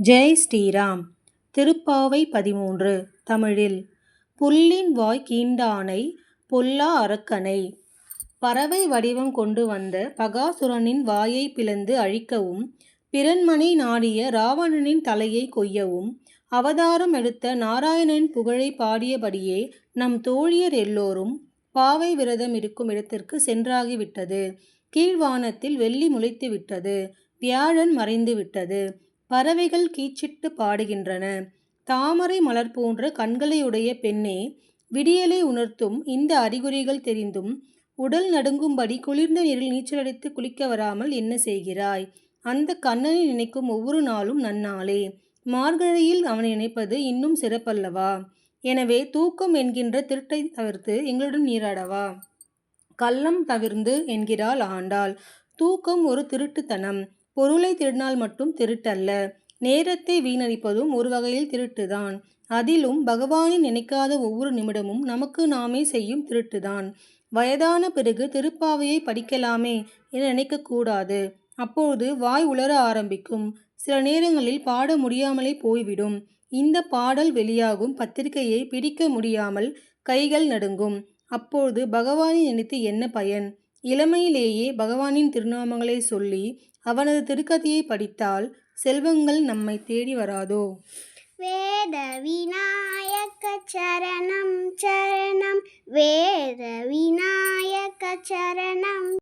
ஜெய் ஸ்ரீராம். திருப்பாவை 13 தமிழில். புல்லின் வாய் கீண்டானை பொல்லா அரக்கனை பறவை வடிவம் கொண்டு வந்த பகாசுரனின் வாயைப் பிளந்து அழிக்கவும் பிறன்மனை நாடிய இராவணனின் தலையைக் கொய்யவும் அவதாரம் எடுத்த நாராயணனின் புகழைப் பாடியபடியே நம் தோழியர் எல்லோரும் பாவை விரதம் இருக்கும் இடத்திற்கு சென்றாகிவிட்டது. கீழ்வானத்தில் வெள்ளி முளைத்துவிட்டது. வியாழன் மறைந்துவிட்டது. பறவைகள் கீச்சிட்டு பாடுகின்றன. தாமரை மலர் போன்ற கண்களையுடைய பெண்ணே, விடியலை உணர்த்தும் இந்த அறிகுறிகள் தெரிந்தும் உடல் நடுங்கும்படி குளிர்ந்த நீரில் நீச்சலடித்து குளிக்க வராமல் என்ன செய்கிறாய்? அந்த கண்ணனை நினைக்கும் ஒவ்வொரு நாளும் நன்னாளே. மார்கழியில் அவனை நினைப்பது இன்னும் சிறப்பல்லவா? எனவே தூக்கம் என்கின்ற திருட்டை தவிர்த்து எங்களுடன் நீராடவா? கள்ளம் தவிர்ந்து என்கிறாள் ஆண்டாள். தூக்கம் ஒரு திருட்டுத்தனம். பொருளை திருடினால் மட்டும் திருட்டல்ல. நேரத்தை வீணடிப்பதும் ஒரு வகையில் திருட்டுதான். அதிலும் பகவானை நினைக்காத ஒவ்வொரு நிமிடமும் நமக்கு நாமே செய்யும் திருட்டுதான். வயதான பிறகு திருப்பாவையை படிக்கலாமே என நினைக்கக்கூடாது. அப்போது வாய் உளர ஆரம்பிக்கும். சில நேரங்களில் பாட முடியாமலே போய்விடும். இந்த பாடல் வெளியாகும் பத்திரிகையை பிடிக்க முடியாமல் கைகள் நடுங்கும். அப்போது பகவானை நினைத்து என்ன பயன்? இளமையிலேயே பகவானின் திருநாமங்களை சொல்லி அவனது திருக்கதையை படித்தால் செல்வங்கள் நம்மை தேடி வராதோ? வேத விநாயக சரணம் சரணம் வேத விநாயக சரணம்